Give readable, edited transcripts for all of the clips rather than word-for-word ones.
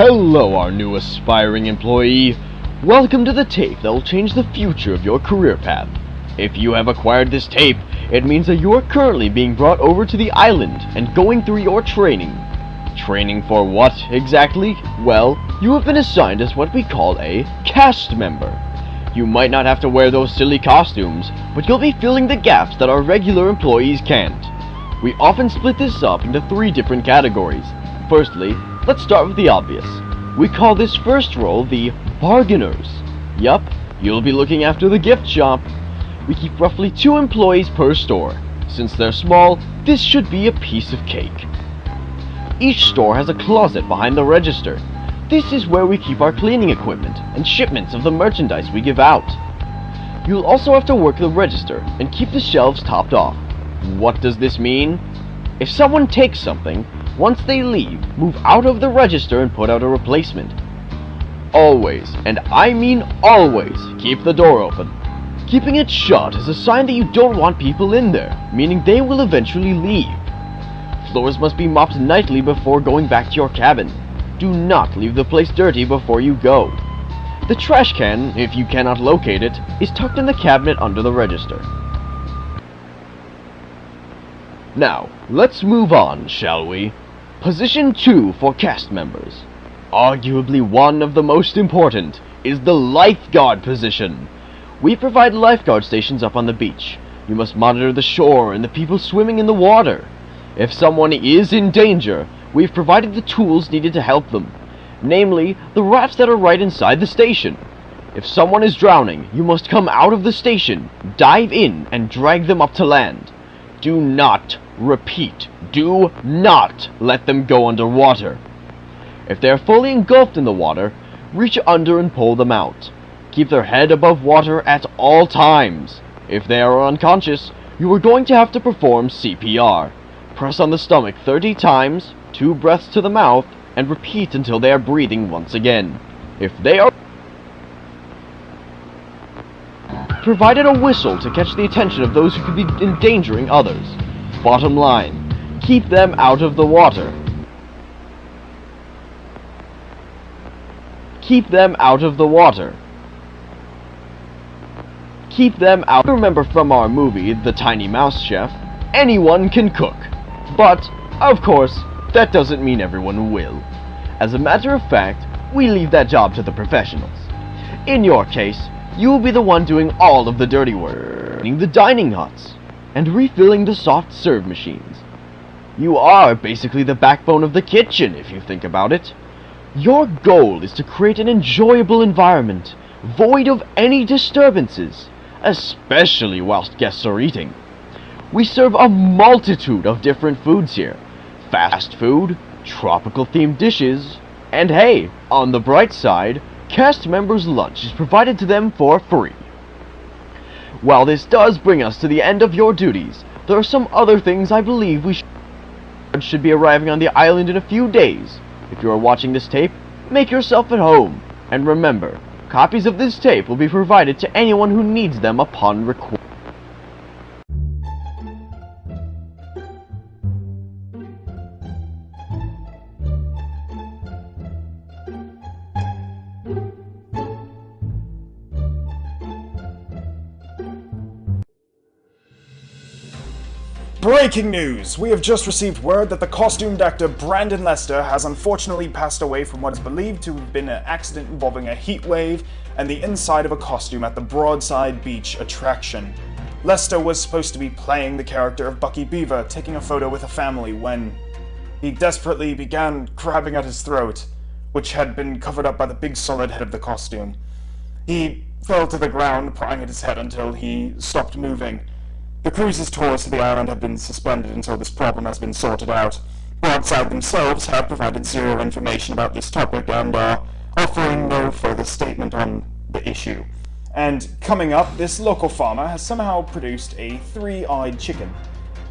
Hello, our new aspiring employee. Welcome to the tape that will change the future of your career path. If you have acquired this tape, it means that you are currently being brought over to the island and going through your training. Training for what, exactly? Well, you have been assigned as what we call a cast member. You might not have to wear those silly costumes, but you'll be filling the gaps that our regular employees can't. We often split this up into 3 different categories. Firstly, let's start with the obvious. We call this first role the bargainers. Yup, you'll be looking after the gift shop. We keep roughly 2 employees per store. Since they're small, this should be a piece of cake. Each store has a closet behind the register. This is where we keep our cleaning equipment and shipments of the merchandise we give out. You'll also have to work the register and keep the shelves topped off. What does this mean? If someone takes something, once they leave, move out of the register and put out a replacement. Always, and I mean always, keep the door open. Keeping it shut is a sign that you don't want people in there, meaning they will eventually leave. Floors must be mopped nightly before going back to your cabin. Do not leave the place dirty before you go. The trash can, if you cannot locate it, is tucked in the cabinet under the register. Now, let's move on, shall we? Position 2 for cast members. Arguably one of the most important is the lifeguard position. We provide lifeguard stations up on the beach. You must monitor the shore and the people swimming in the water. If someone is in danger, we've provided the tools needed to help them, namely, the rafts that are right inside the station. If someone is drowning, you must come out of the station, dive in, and drag them up to land. Do not, repeat, do not let them go underwater. If they are fully engulfed in the water, reach under and pull them out. Keep their head above water at all times. If they are unconscious, you are going to have to perform CPR. Press on the stomach 30 times, 2 breaths to the mouth, and repeat until they are breathing once again. If they are provided a whistle to catch the attention of those who could be endangering others. Bottom line, keep them out of the water. Keep them out of the water. Keep them out. Remember from our movie, The Tiny Mouse Chef, anyone can cook. But, of course, that doesn't mean everyone will. As a matter of fact, we leave that job to the professionals. In your case, you will be the one doing all of the dirty work, cleaning the dining huts, and refilling the soft serve machines. You are basically the backbone of the kitchen, if you think about it. Your goal is to create an enjoyable environment, void of any disturbances, especially whilst guests are eating. We serve a multitude of different foods here. Fast food, tropical themed dishes, and hey, on the bright side, cast members' lunch is provided to them for free. While this does bring us to the end of your duties, there are some other things I believe we should be arriving on the island in a few days. If you are watching this tape, make yourself at home. And remember, copies of this tape will be provided to anyone who needs them upon request. Breaking news! We have just received word that the costumed actor Brandon Lester has unfortunately passed away from what is believed to have been an accident involving a heat wave and the inside of a costume at the Broadside Beach attraction. Lester was supposed to be playing the character of Bucky Beaver, taking a photo with a family when he desperately began grabbing at his throat, which had been covered up by the big solid head of the costume. He fell to the ground, prying at his head until he stopped moving. The cruise's tours to the island have been suspended until this problem has been sorted out. Broadside themselves have provided zero information about this topic and are offering no further statement on the issue. And coming up, this local farmer has somehow produced a 3-eyed chicken.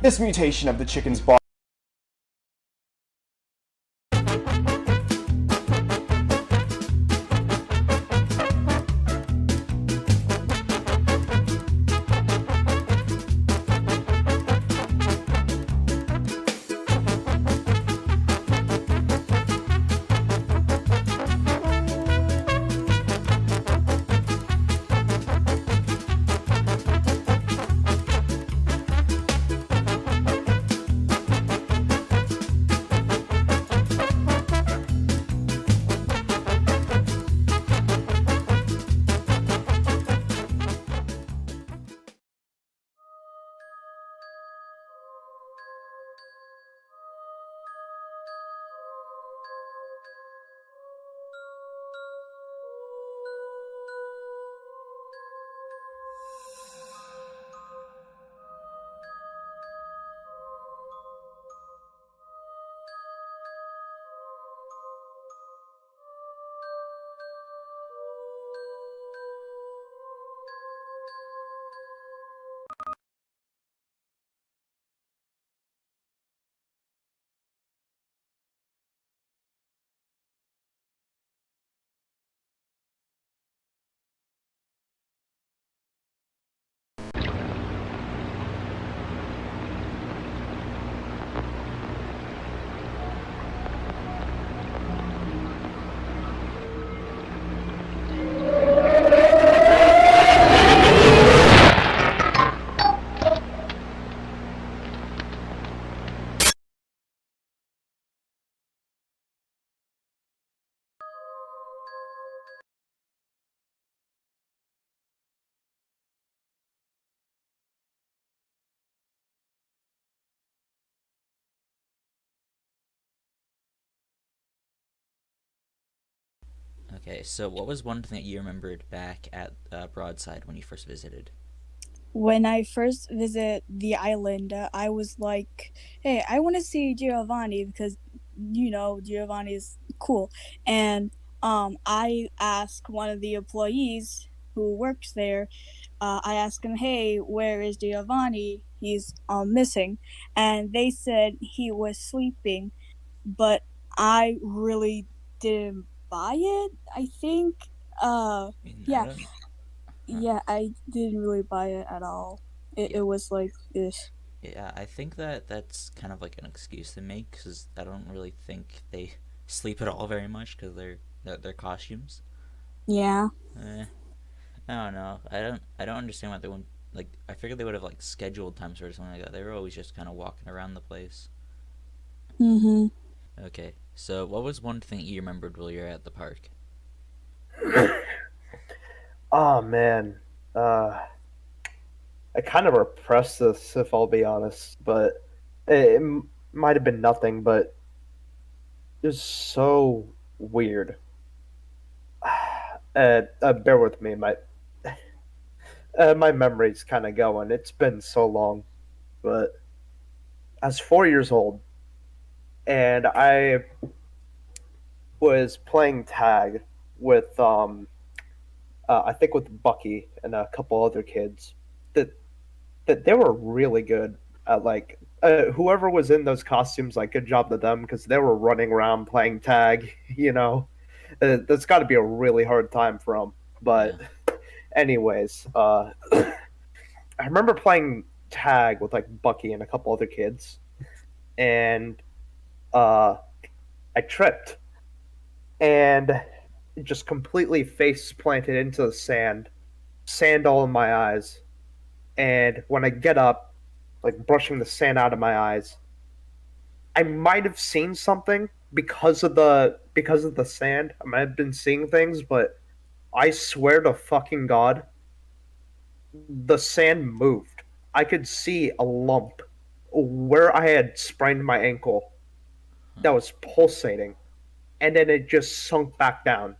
This mutation of the chicken's body Okay, so what was one thing that you remembered back at Broadside when you first visited? When I first visited the island, I was like, "Hey, I want to see Giovanni because Giovanni is cool." And I asked one of the employees who works there. I asked him, "Hey, where is Giovanni? He's missing," and they said he was sleeping. But I really didn't buy it. I think, uh, I mean, I yeah, don't. Huh. yeah, I didn't really buy it at all. It Yeah, was like this. yeah. I think that that's kind of like an excuse they make because I don't really think they sleep at all very much because they're costumes. Yeah. Eh, I don't know. I don't understand why they wouldn't like. I figured they would have like scheduled times or something like that. They were always just kind of walking around the place. Mm-hmm. Okay, so what was one thing you remembered while you were at the park? Oh man, uh, I kind of repressed this, if I'll be honest, but it might have been nothing, but it was so weird. Bear with me, my memory's kind of going. It's been so long, but I was 4 years old, and I was playing tag with I think with Bucky and a couple other kids that they were really good at like whoever was in those costumes, like good job to them because they were running around playing tag. That's got to be a really hard time for them. Yeah. But anyways, I remember playing tag with like Bucky and a couple other kids, and uh, I tripped and just completely face planted into the sand all in my eyes. And when I get up, like brushing the sand out of my eyes, I might have seen something because of the sand. I might have been seeing things, but I swear to fucking God, the sand moved. I could see a lump where I had sprained my ankle that Huh. was pulsating, and then it just sunk back down.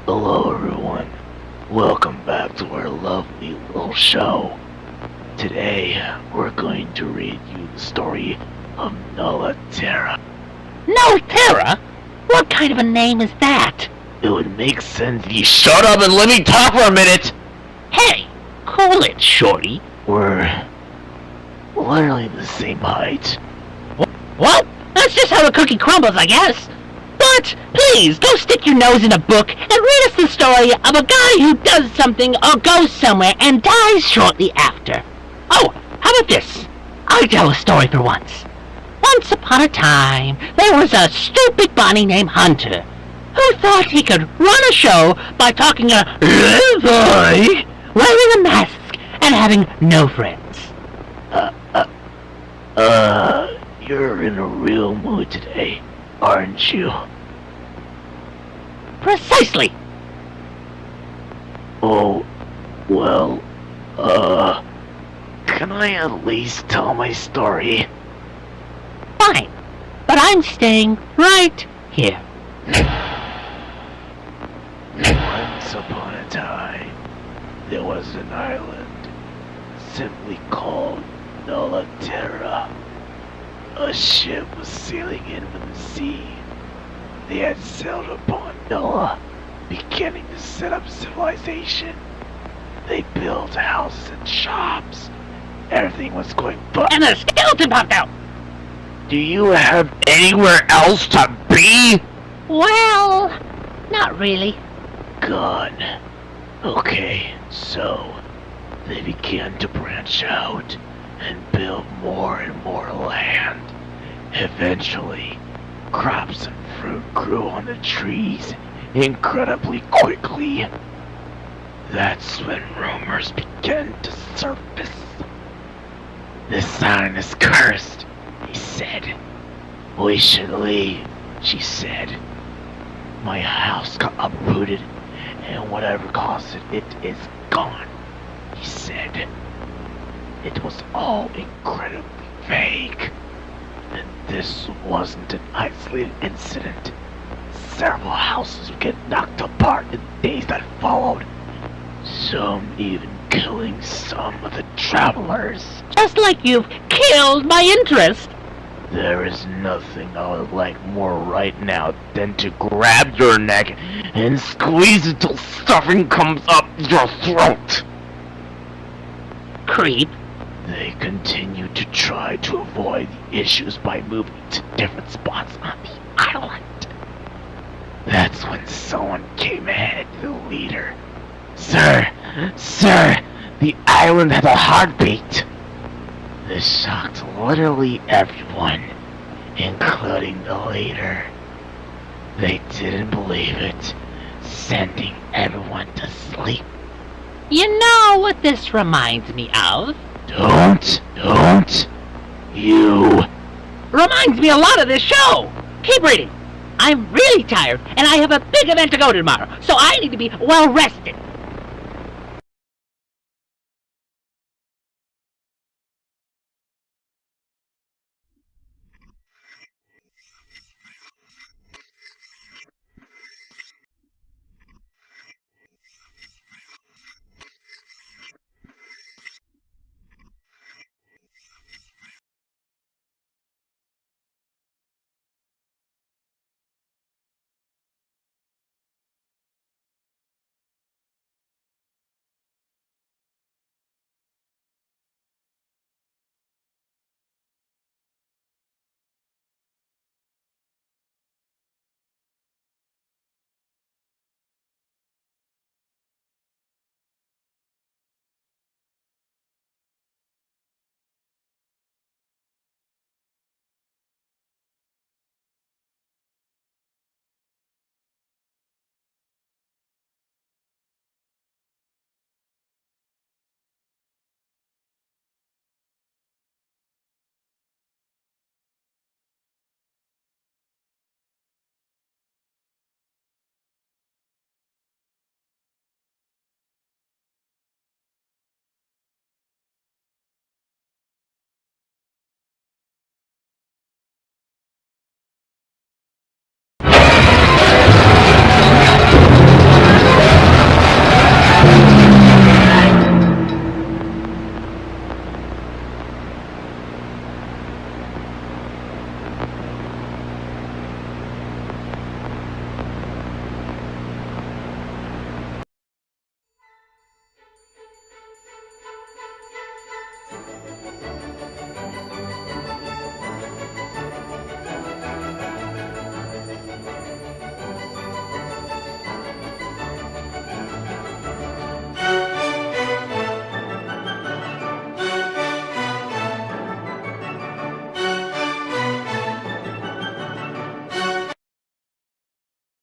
Hello everyone, welcome back to our lovely little show. Today, we're going to read you the story of Nulla Terra. No Terra? What kind of a name is that? It would make sense if you shut up and let me talk for a minute! Hey, cool it, shorty. We're literally the same height. What? That's just how a cookie crumbles, I guess. But, please, go stick your nose in a book and read us the story of a guy who does something or goes somewhere and dies shortly after. Oh, how about this? I'll tell a story for once. Once upon a time, there was a stupid bunny named Hunter who thought he could run a show by talking a boy, wearing a mask, and having no friends. You're in a real mood today, aren't you? Precisely. Oh, well, can I at least tell my story? Fine, but I'm staying right here. Once upon a time, there was an island simply called Nulla Terra. A ship was sailing in from the sea. They had sailed upon Nulla, beginning to set up civilization. They built houses and shops. Everything was going but. And a skeleton popped out! Do you have anywhere else to be? Well, not really. Good. Okay, so they began to branch out and build more and more land. Eventually, crops and fruit grew on the trees incredibly quickly. That's when rumors began to surface. This island is cursed, he said. We should leave, she said. My house got uprooted, and whatever caused it, it is gone, he said. It was all incredibly vague. And this wasn't an isolated incident. Several houses would get knocked apart in the days that followed. Some even killing some of the travelers. Just like you've killed my interest. There is nothing I would like more right now than to grab your neck and squeeze until stuffing comes up your throat. Creep. They continued to try to avoid the issues by moving to different spots on the island. That's when someone came ahead to the leader. Sir, the island has a heartbeat. This shocked literally everyone, including the leader. They didn't believe it, sending everyone to sleep. You know what this reminds me of? Don't, you. Reminds me a lot of this show. Keep reading. I'm really tired, and I have a big event to go to tomorrow, so I need to be well rested.